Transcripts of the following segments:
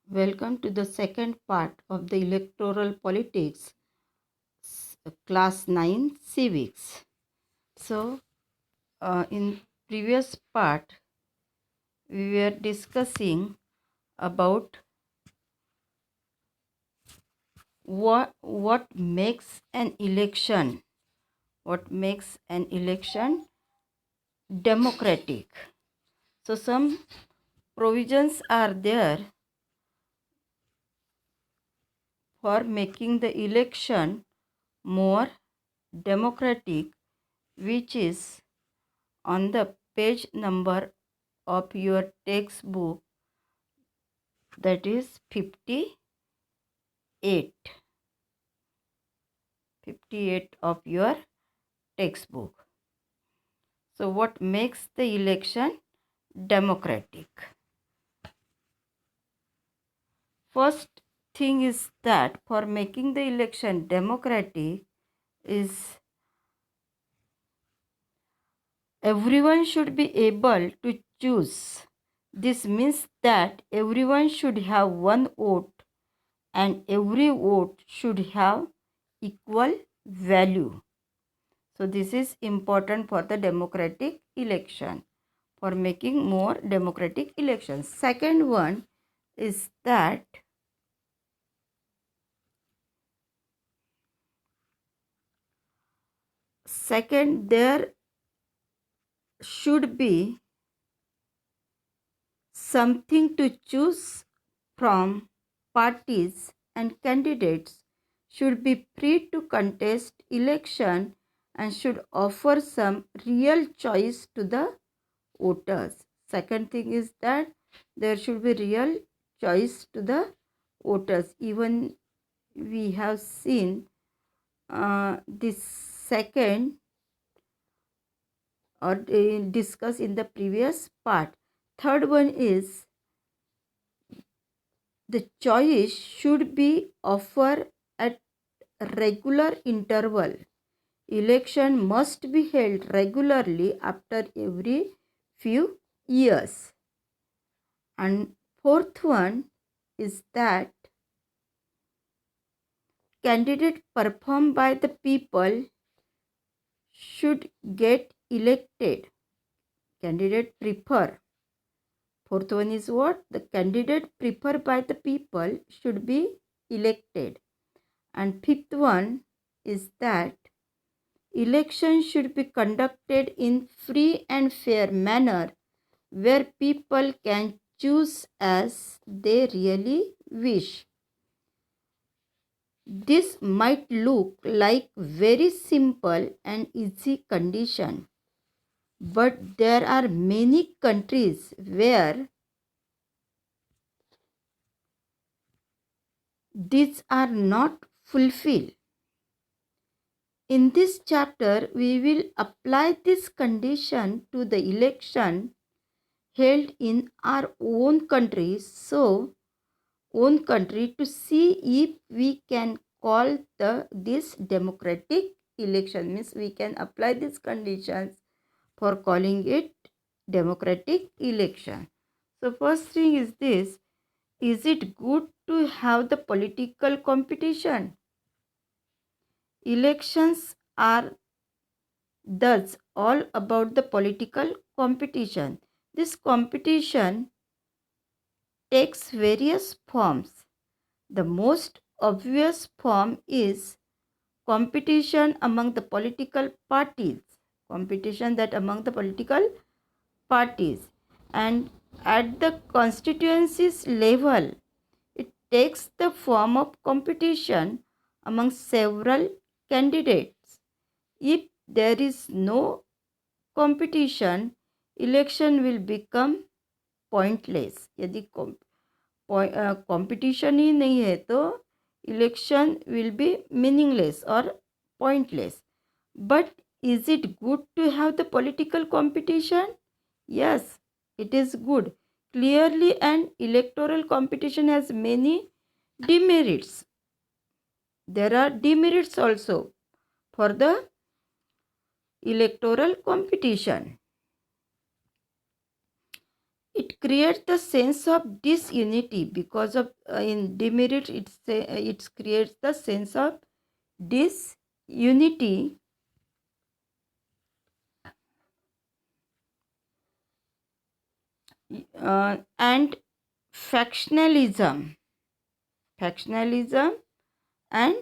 Welcome to the second part of the electoral politics, class 9 civics. So, in previous part, we were discussing about what makes an election, what makes an election democratic. So, some provisions are there for making the election more democratic, which is on the page number of your textbook, that is 58 of your textbook. So what makes the election democratic? First thing is that for making the election democratic is everyone should be able to choose. This means that everyone should have one vote and every vote should have equal value. So this is important for the democratic election, for making more democratic elections. Second one is that there should be something to choose from. Parties and candidates should be free to contest election and should offer some real choice to the voters. Second thing is that there should be real choice to the voters. Even we have seen this second or discussed in the previous part. Third one is the choice should be offered at regular interval. Election must be held regularly after every few years. And fourth one is that candidate performed by the people should get elected. Candidate prefer. Fourth one is what? The candidate preferred by the people should be elected. And fifth one is that election should be conducted in free and fair manner where people can choose as they really wish. This might look like very simple and easy condition, but there are many countries where these are not fulfilled. In this chapter, we will apply this condition to the election held in our own country, to see if we can call this democratic election. Means we can apply these conditions for calling it democratic election. So first thing is this: is it good to have the political competition? Elections are thus all about the political competition. This competition takes various forms. The most obvious form is competition among the political parties. Competition that among the political parties. And at the constituencies level, it takes the form of competition among several candidates. If there is no competition, election will become pointless. यदि competition ही नहीं है तो election will be meaningless और pointless. But is it good to have the political competition? Yes, it is good. Clearly, an electoral competition has many demerits. There are demerits also for the electoral competition. It creates the sense of disunity because of in demerit it creates the sense of disunity and factionalism and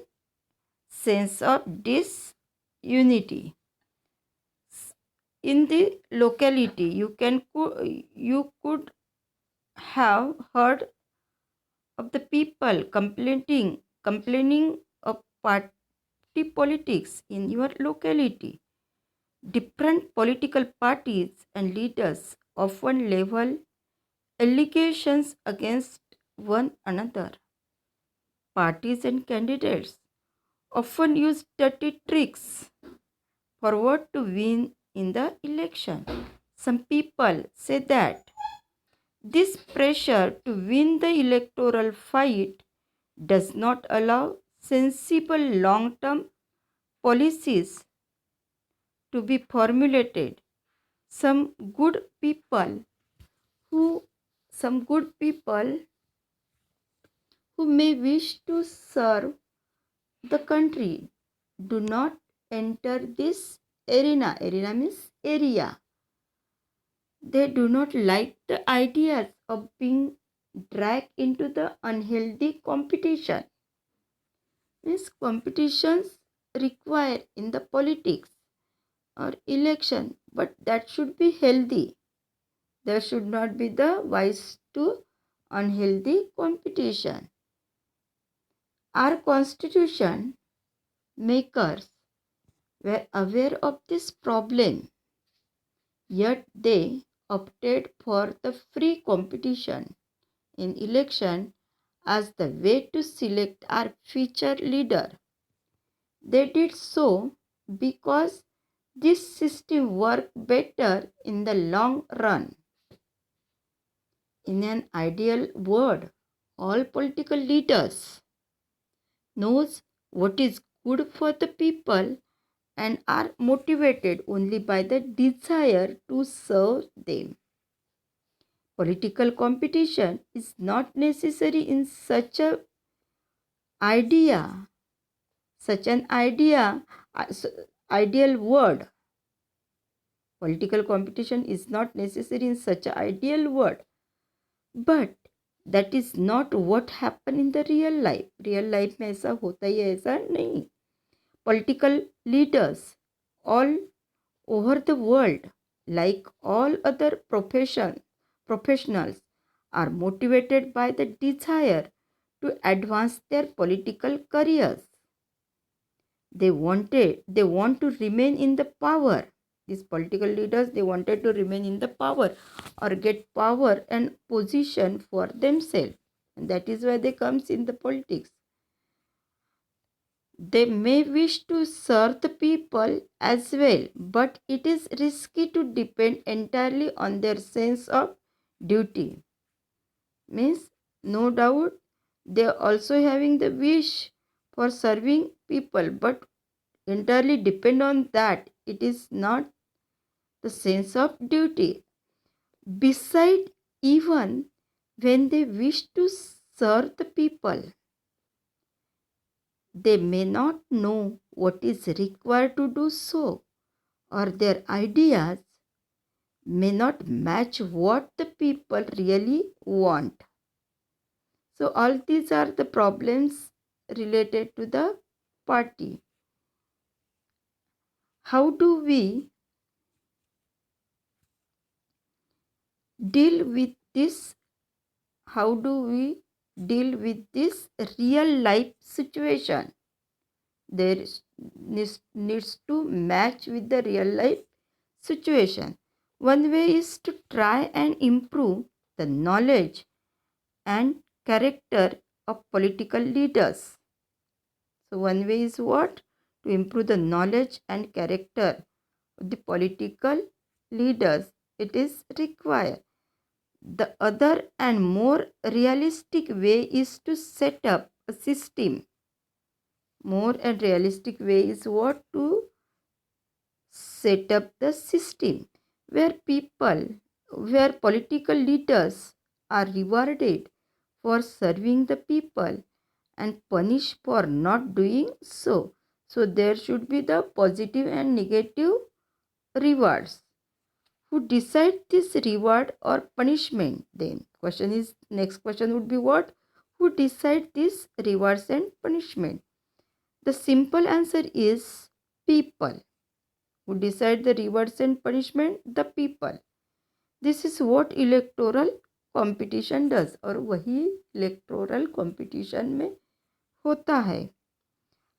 sense of disunity in the locality. You could have heard of the people complaining of party politics in your locality. Different political parties and leaders often level allegations against one another. Parties and candidates often use dirty tricks forward to win in the election. Some people say that this pressure to win the electoral fight does not allow sensible long term policies to be formulated. Some good people who some good people who may wish to serve the country do not enter this arena. Arena means area. They do not like the ideas of being dragged into the unhealthy competition. Means competitions require in the politics or election, but that should be healthy. There should not be the vice to unhealthy competition. Our constitution makers were aware of this problem, yet they opted for the free competition in election as the way to select our future leader. They did so because this system worked better in the long run. In an ideal world, all political leaders knows what is good for the people and are motivated only by the desire to serve them. Political competition is not necessary in idea, such an idea, ideal world. Political competition is not necessary in such an ideal world. But that is not what happened in the real life. Real life में ऐसा होता ही ऐसा नहीं. Political leaders all over the world, like all other professionals, are motivated by the desire to advance their political careers. They want to remain in the power. These political leaders, they wanted to remain in the power or get power and position for themselves. And that is why they comes in the politics. They may wish to serve the people as well, but it is risky to depend entirely on their sense of duty. Means, no doubt, they are also having the wish for serving people, but entirely depend on that. It is not the sense of duty. Beside, even when they wish to serve the people, they may not know what is required to do so, or their ideas may not match what the people really want. So, all these are the problems related to the party. How do we deal with this? How do we deal with this real life situation? There needs to match with the real life situation. One way is to try and improve the knowledge and character of political leaders. So one way is what? To improve the knowledge and character of the political leaders. It is required. The other and more realistic way is to set up a system. More and realistic way is what? To set up the system where people where political leaders are rewarded for serving the people and punished for not doing so. So there should be the positive and negative rewards. Who decide this reward or punishment? Then question is, next question would be what? Who decide this rewards and punishment? The simple answer is people. Who decide the rewards and punishment? The people. This is what electoral competition does, और वही electoral competition में होता है.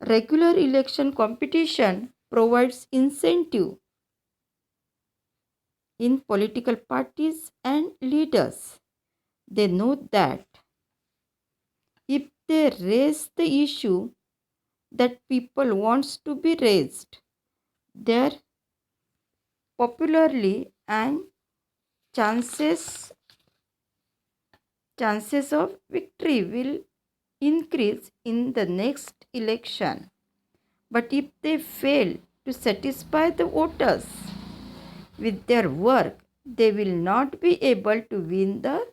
Regular election competition provides incentive in political parties and leaders. They know that if they raise the issue that people wants to be raised, their popularly and chances of victory will increase in the next election. But if they fail to satisfy the voters with their work, they will not be able to win the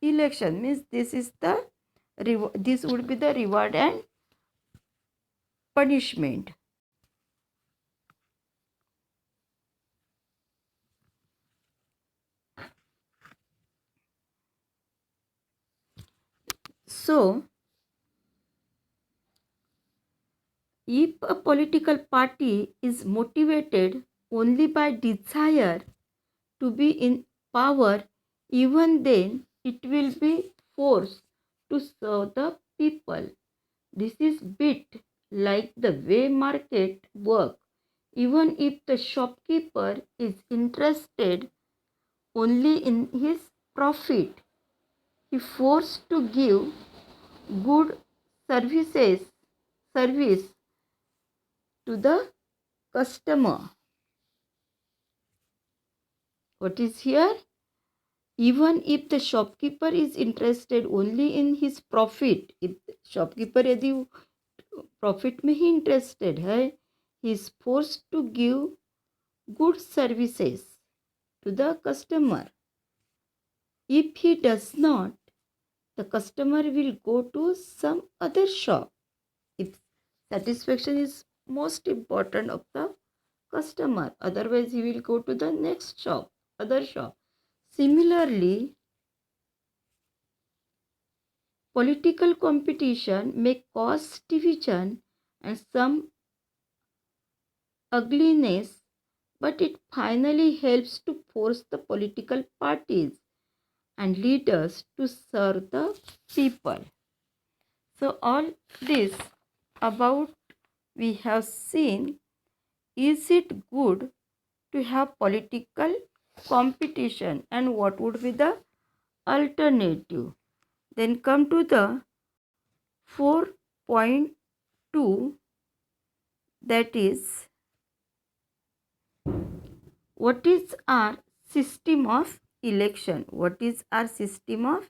election. Means this would be the reward and punishment. So if a political party is motivated only by desire to be in power, even then it will be forced to serve the people. This is bit like the way market work. Even if the shopkeeper is interested only in his profit, he forced to give good service to the customer. What is here? Even if the shopkeeper is interested only in his profit, if shopkeeper यदि profit में ही interested है, he is forced to give good services to the customer. If he does not, the customer will go to some other shop. If satisfaction is most important of the customer, otherwise he will go to the next shop, other shop. Similarly, political competition may cause division and some ugliness, but it finally helps to force the political parties and leaders to serve the people. So all this about we have seen. Is it good to have political competition, and what would be the alternative? Then come to the 4.2, that is, what is our system of election? What is our system of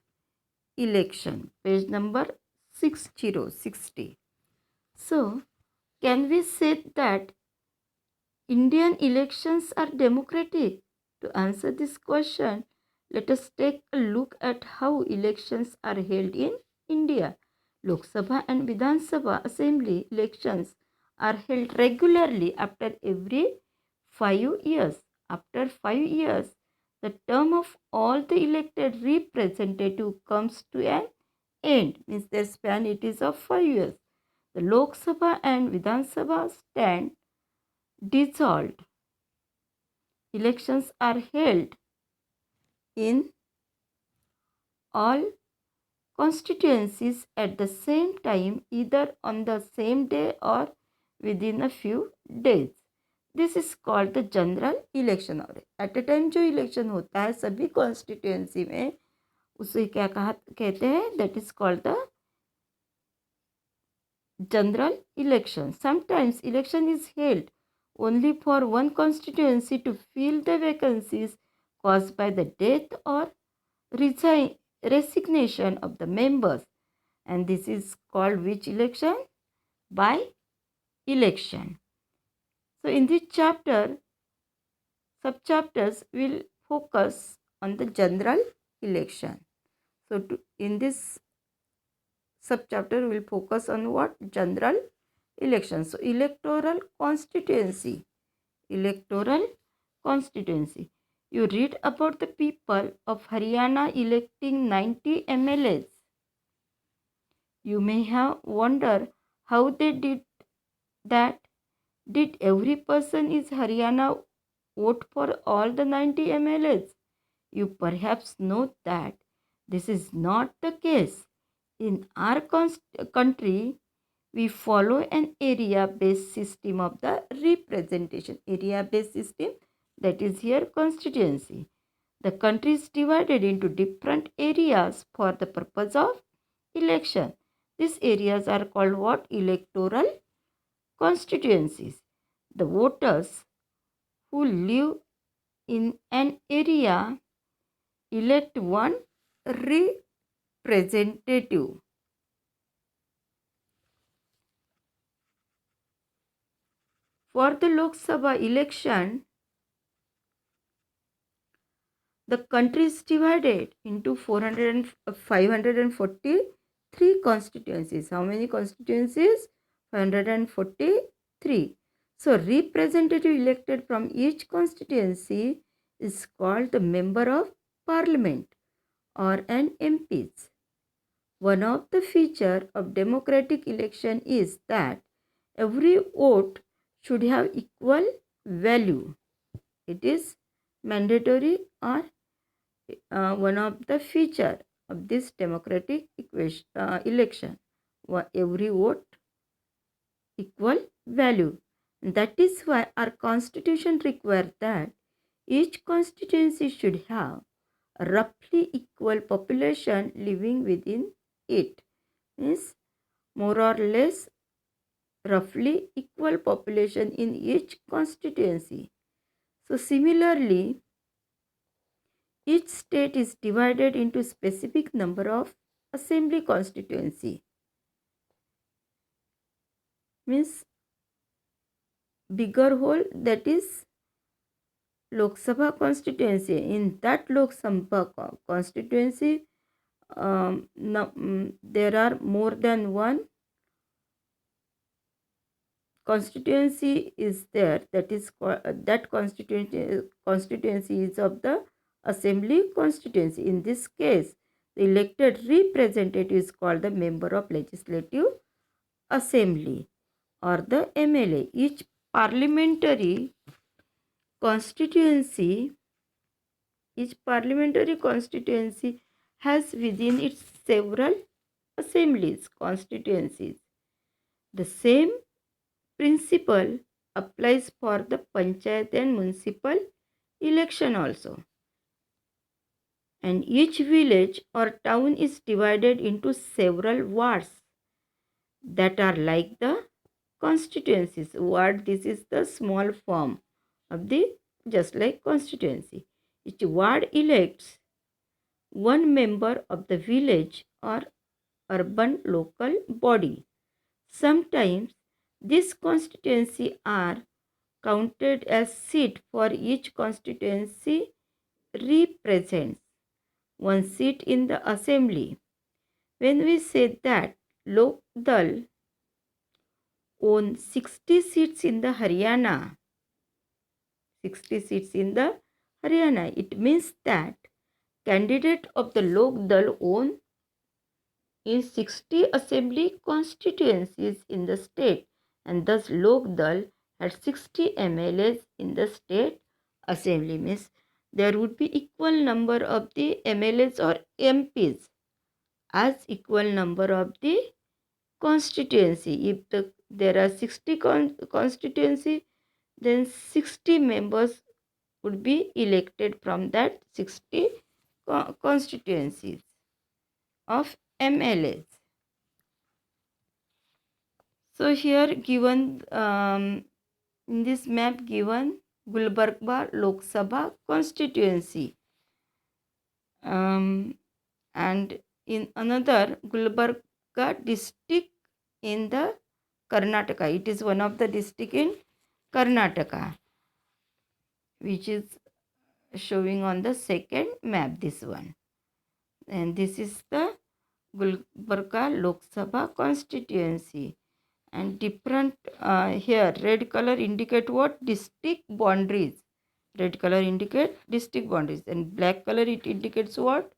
election? Page number 6060. So, can we say that Indian elections are democratic? To answer this question, let us take a look at how elections are held in India. Lok Sabha and Vidhan Sabha assembly elections are held regularly after every 5 years. After 5 years, the term of all the elected representative comes to an end. Means their span it is of 5 years. The Lok Sabha and Vidhan Sabha stand dissolved. Elections are held in all constituencies at the same time, either on the same day or within a few days. This is called the general election. और at a time जो election होता है सभी constituency में, उसे क्या कहते हैं? That is called the general election. Sometimes election is held only for one constituency to fill the vacancies caused by the death or resignation of the members, and this is called which election? By election. So in this chapter, subchapters will focus on the general election. So in this subchapter we will focus on what? General election. So electoral constituency. Electoral constituency. You read about the people of Haryana electing 90 MLAs. You may have wondered how they did that. Did every person in Haryana vote for all the 90 MLAs? You perhaps know that this is not the case. In our country, we follow an area-based system of the representation. Area-based system, that is here constituency. The country is divided into different areas for the purpose of election. These areas are called what? Electoral constituencies. The voters who live in an area elect one representative. For the Lok Sabha election, the country is divided into 543 constituencies. How many constituencies? 543. So, representative elected from each constituency is called the member of parliament or an MPs. One of the features of democratic election is that every vote should have equal value. It is mandatory or one of the feature of this democratic election. Every vote equal value. That is why our constitution requires that each constituency should have a roughly equal population living within it. Means more or less roughly equal population in each constituency. So similarly, each state is divided into specific number of assembly constituency. Means bigger whole, that is Lok Sabha constituency. In that Lok Sabha constituency, there are more than one constituency is there. That is that constituency is of the assembly constituency. In this case, the elected representative is called the member of legislative assembly or the MLA. Each parliamentary constituency has within it several assemblies, constituencies. The same principle applies for the panchayat and municipal election also. And each village or town is divided into several wards that are like the constituencies. Ward, this is the small form of the just like constituency. Each ward elects one member of the village or urban local body. Sometimes these constituencies are counted as seat, for each constituency represents one seat in the assembly. When we say that Lok Dal owns 60 seats in the Haryana, 60 seats in the Haryana, it means that candidate of the Lok Dal own in 60 assembly constituencies in the state, and thus Lok Dal had 60 MLAs in the state assembly. Means there would be equal number of the MLAs or MPs as equal number of the constituency. If there are 60 constituency, then 60 members would be elected from that 60 constituencies of MLAs. So here given in this map given Gulbarga Lok Sabha constituency, and in another Gulbarga district in the Karnataka. It is one of the district in Karnataka, which is showing on the second map, this one. And this is the Gulbarga Lok Sabha constituency. And different here, red color indicate what? District boundaries. Red color indicate district boundaries, and black color it indicates what?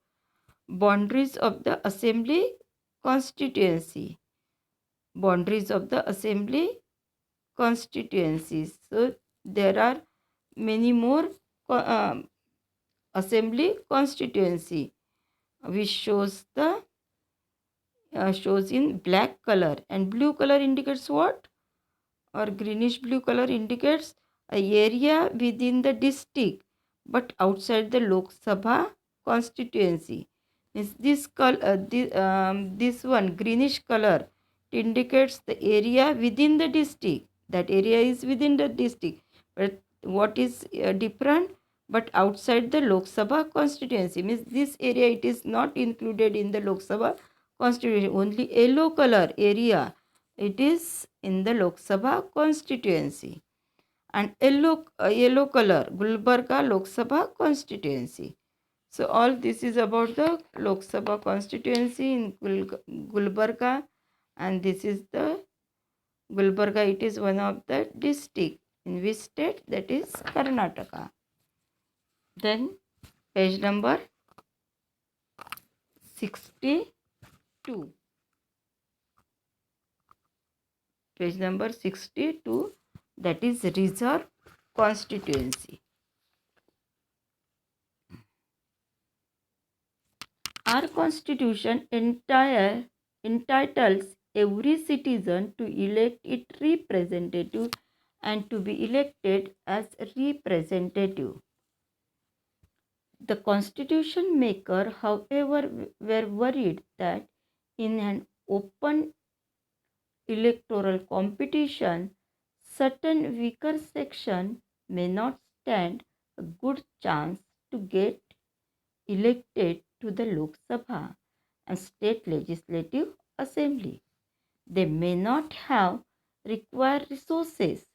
Boundaries of the assembly constituency. Boundaries of the assembly constituencies. So there are many more assembly constituency, which shows the shows in black color, and blue color indicates what? Or greenish blue color indicates a area within the district but outside the Lok Sabha constituency. Means this one greenish color indicates the area within the district. That area is within the district. But what is different? But outside the Lok Sabha constituency, means this area it is not included in the Lok Sabha constituency. Only yellow color area it is in the Lok Sabha constituency. And yellow color Gulbarga Lok Sabha constituency. So all this is about the Lok Sabha constituency in Gulbarga, and this is the Gulbarga. It is one of the district in which state? That is Karnataka. Then page number 62. Page number 62, that is reserve constituency. Our constitution entitles every citizen to elect its representative and to be elected as representative. The constitution maker, however, were worried that in an open electoral competition, certain weaker section may not stand a good chance to get elected to the Lok Sabha and state legislative assembly. They may not have required resources,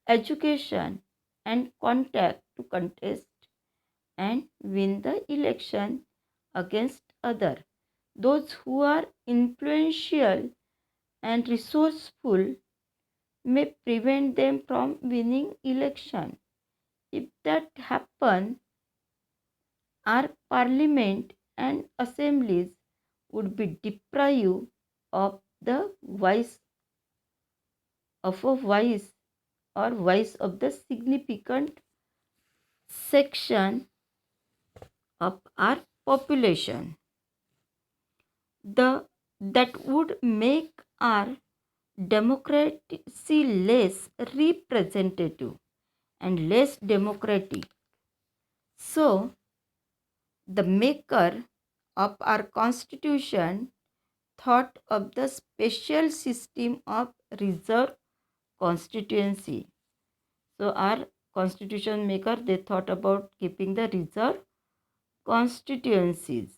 education, and contact to contest and win the election against others. Those who are influential and resourceful may prevent them from winning election. If that happens, our parliament and assemblies would be deprived of the voice of a voice or voice of the significant section of our population. That would make our democracy less representative and less democratic. So, the maker of our constitution thought of the special system of reserve constituency. So, our constitution maker, they thought about keeping the reserve constituencies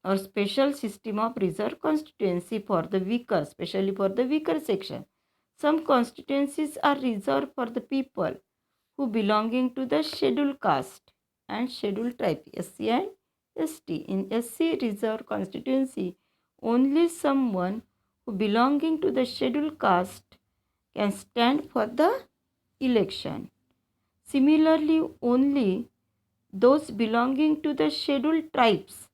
or special system of reserve constituency for the weaker, especially for the weaker section. Some constituencies are reserved for the people who belonging to the scheduled caste and scheduled tribe, SC and ST. In SC reserve constituency, only someone who belonging to the scheduled caste can stand for the election. Similarly, only those belonging to the scheduled tribes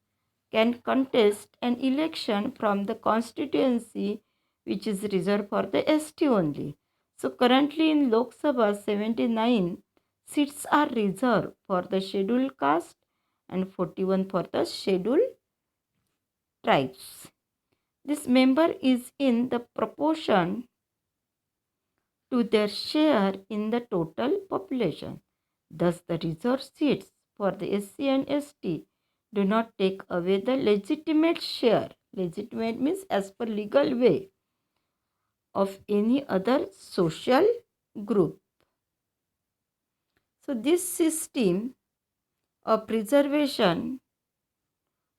can contest an election from the constituency which is reserved for the ST only. So currently in Lok Sabha, 79 seats are reserved for the scheduled caste and 41 for the scheduled tribes. This member is in the proportion to their share in the total population. Thus the reserved seats for the SC and ST do not take away the legitimate share. Legitimate means as per legal way of any other social group. So this system of reservation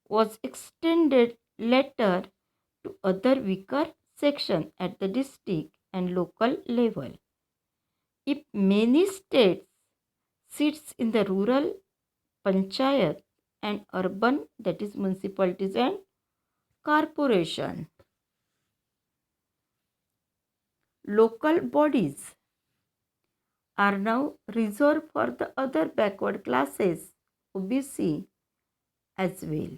was extended later to other weaker sections at the district and local level. If many states seats in the rural panchayat and urban, that is municipalities and corporation. Local bodies are now reserved for the other backward classes, OBC, as well.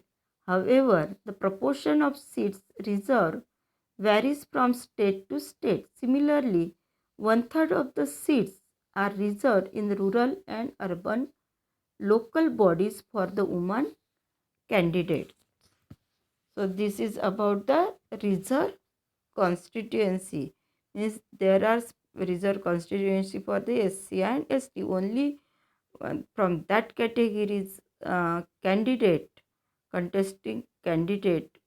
However, the proportion of seats reserved varies from state to state. Similarly, one-third of the seats are reserved in rural and urban local bodies for the woman candidates. So this is about the reserve constituency. Means there are reserve constituency for the SC and ST. Only from that categories candidate, contesting candidate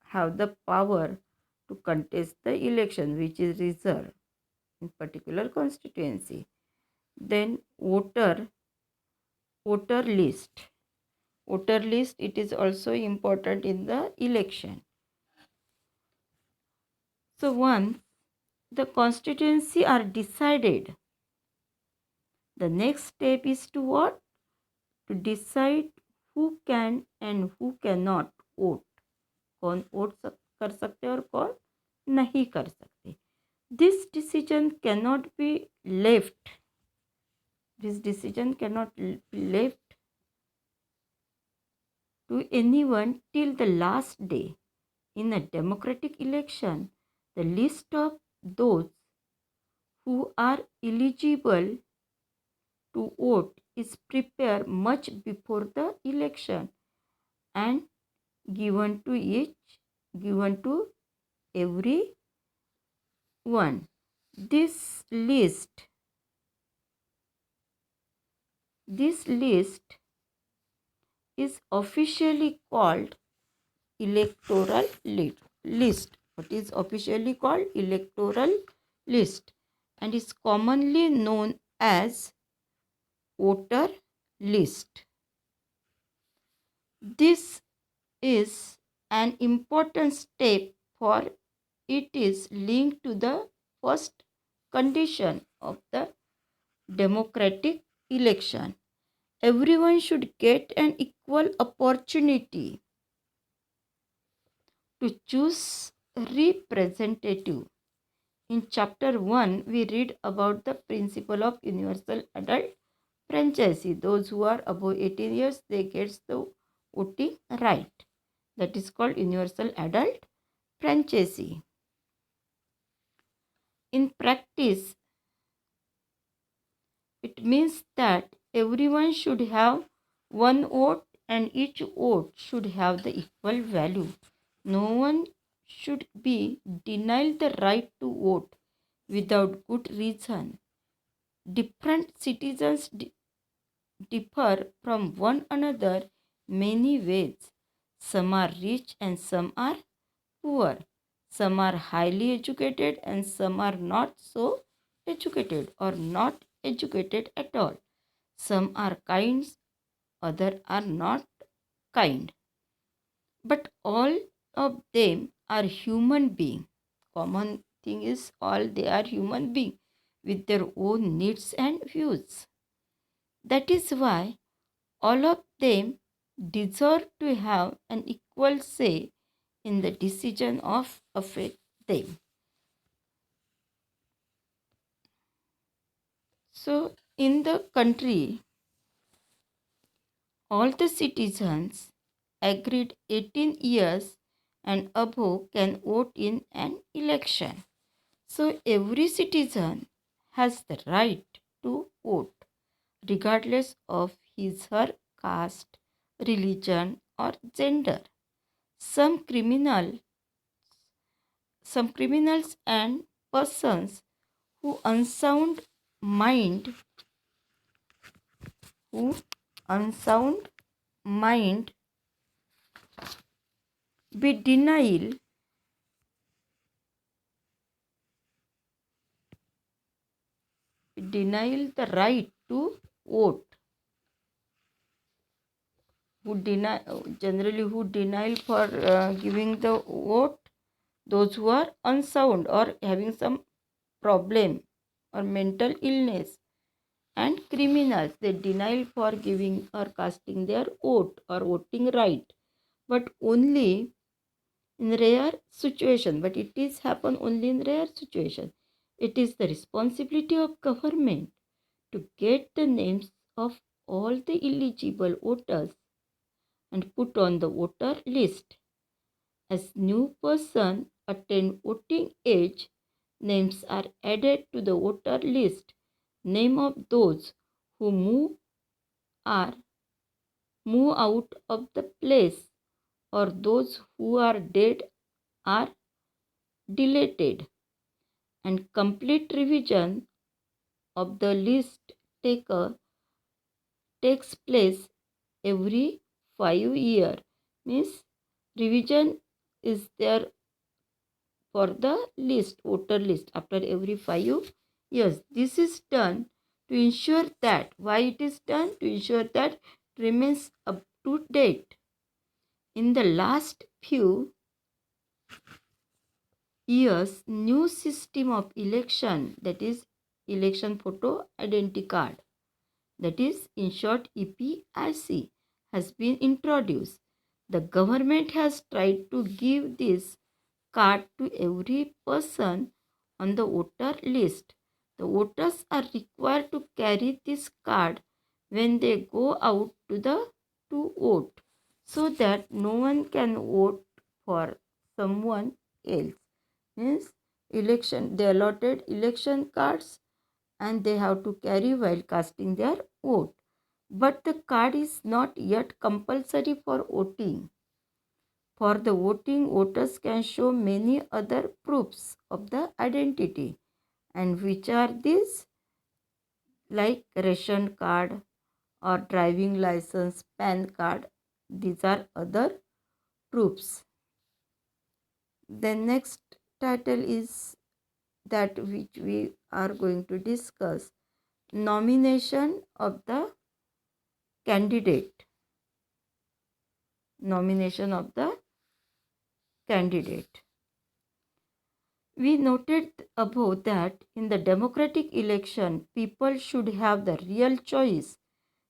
have the power to contest the election, which is reserved in particular constituency. Then voter list. Voter list, it is also important in the election. So once the constituency are decided, the next step is to what? To decide who can and who cannot vote. कौन vote कर सकते और कौन नहीं कर सकते. This decision cannot be left. This decision cannot be left to anyone till the last day. In a democratic election, the list of those who are eligible to vote is prepared much before the election and given to every one. This list is officially called electoral list. What is officially called electoral list and is commonly known as voter list. This is an important step, for it is linked to the first condition of the democratic election. Everyone should get an equal opportunity to choose representative. In chapter 1, we read about the principle of universal adult franchise. Those who are above 18 years, they get the voting right. That is called universal adult franchise. In practice, it means that everyone should have one vote and each vote should have the equal value. No one should be denied the right to vote without good reason. Different citizens differ from one another many ways. Some are rich and some are poor. Some are highly educated and some are not so educated or not educated at all. Some are kind, others are not kind. But all of them are human beings. Common thing is all they are human beings with their own needs and views. That is why all of them deserve to have an equal say in the decision of affect them. So in the country, all the citizens agreed 18 years and above can vote in an election. So every citizen has the right to vote regardless of his or her caste, religion or gender. Some criminals and persons who unsound mind who unsound mind be denial the right to vote, who denial for giving the vote, those who are unsound or having some problem or mental illness and criminals, they deny for giving or casting their vote or voting right, but only in rare situation. But it is happen only in rare situation. It is the responsibility of government to get the names of all the eligible voters and put on the voter list. As new person attain voting age, names are added to the voter list. Name of those who are move out of the place or those who are dead are deleted, and complete revision of the list takes place every 5 years. Means revision is there for the voter list after every 5 years. This is done to ensure that, why it is done? To ensure that it remains up to date. In the last few years, new system of election, that is election photo identity card, that is in short EPIC, has been introduced. The government has tried to give this card to every person on the voter list. The voters are required to carry this card when they go out to vote, so that no one can vote for someone else. Means election, they allotted election cards and they have to carry while casting their vote. But the card is not yet compulsory for voting. For the voting, voters can show many other proofs of the identity. And which are these? Like ration card or driving license, PAN card. These are other proofs. The next title is that which we are going to discuss: nomination of the candidate. Nomination of the candidate. We noted above that in the democratic election, people should have the real choice.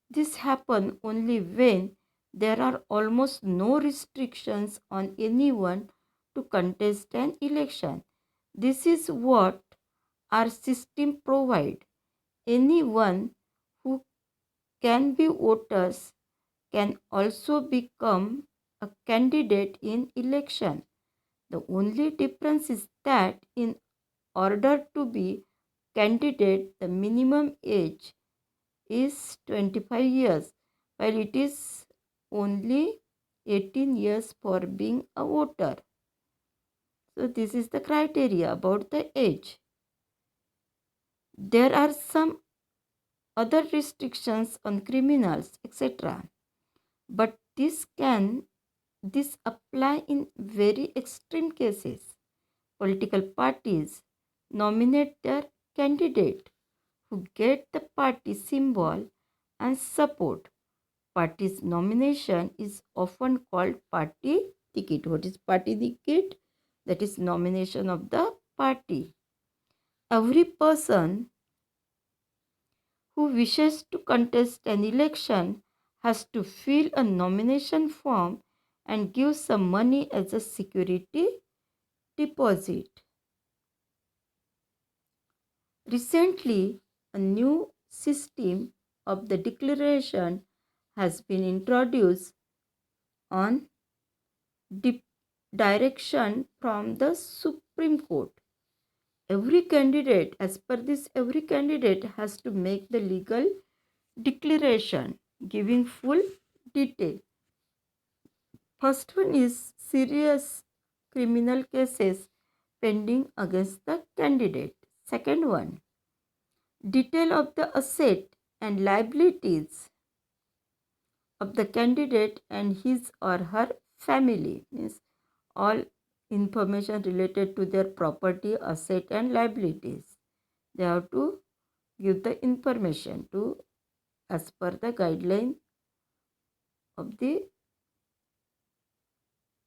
This happens only when there are almost no restrictions on anyone to contest an election. This is what our system provides. Anyone who can be voters can also become a candidate in election. The only difference is that in order to be candidate, the minimum age is 25 years, while it is only 18 years for being a voter. So this is the criteria about the age. There are some other restrictions on criminals, etc. But this apply in very extreme cases. Political parties nominate their candidate who get the party symbol and support. Party's nomination is often called party ticket. What is party ticket? That is nomination of the party. Every person who wishes to contest an election has to fill a nomination form and give some money as a security deposit. Recently, a new system of the declaration has been introduced on direction from the Supreme Court. Every candidate, as per this, every candidate has to make the legal declaration giving full detail. First one is serious criminal cases pending against the candidate. Second one, detail of the asset and liabilities of the candidate and his or her family. Means all information related to their property, asset and liabilities. They have to give the information to as per the guideline of the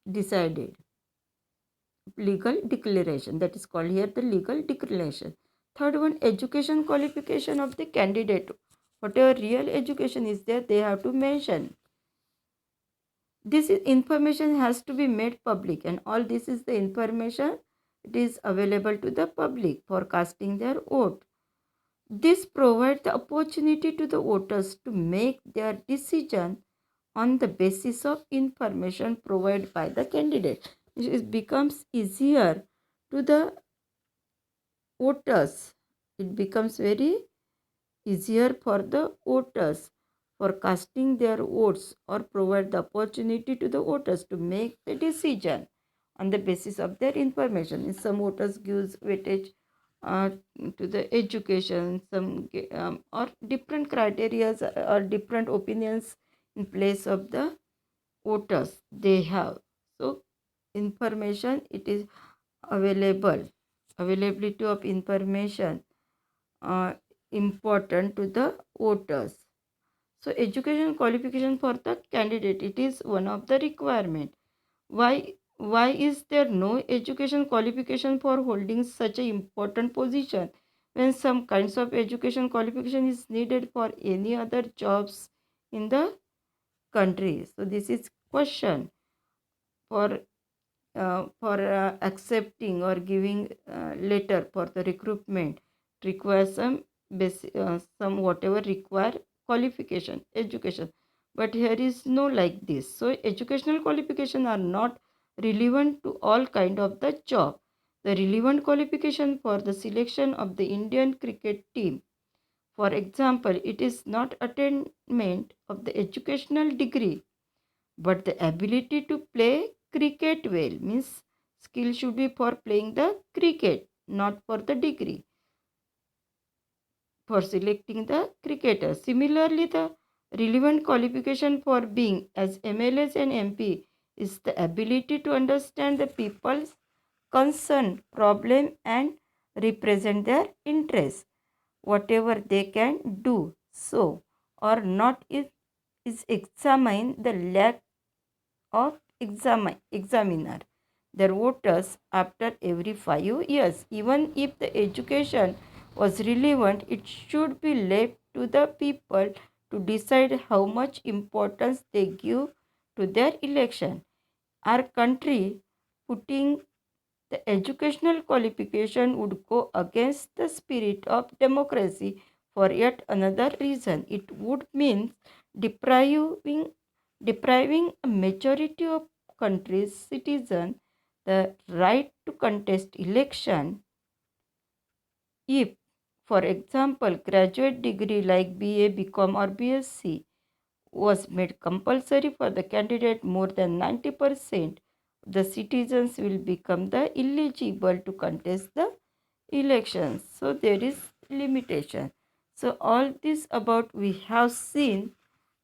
decided legal declaration, that is called here the legal declaration. Third one, education qualification of the candidate. Whatever real education is there, they have to mention. This information has to be made public, and all this is the information, it is available to the public for casting their vote. This provides the opportunity to the voters to make their decision on the basis of information provided by the candidate. It becomes easier to the voters. It becomes very easier for the voters for casting their votes, or provide the opportunity to the voters to make the decision on the basis of their information. Some voters gives weightage uh, to the education, or different criteria or different opinions in place of the voters they have. So information, it is available, availability of information uh, important to the voters. So education qualification for the candidate, it is one of the requirement. Why is there no education qualification for holding such an important position, when some kinds of education qualification is needed for any other jobs in the country? So this is question for accepting or giving letter for the recruitment, requires some whatever require qualification education, but here is no like this. So educational qualification are not relevant to all kind of the job. The relevant qualification for the selection of the Indian cricket team, for example, it is not attainment of the educational degree, but the ability to play cricket well. Means skill should be for playing the cricket, not for the degree for selecting the cricketer. Similarly, the relevant qualification for being as MLAs and MP is the ability to understand the people's concern, problem, and represent their interests. Whatever they can do so or not is examine the lack of examiner their voters after every 5 years. Even if the education was relevant, it should be left to the people to decide how much importance they give to their election. Our country putting the educational qualification would go against the spirit of democracy for yet another reason. It would mean depriving depriving a majority of country's citizens the right to contest election. If, for example, graduate degree like BA, BCom or BSc was made compulsory for the candidate, more than 90% of the citizens will become the eligible to contest the elections. So there is limitation. So all this about we have seen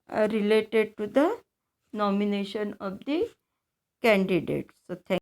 related to the nomination of the candidates. So thank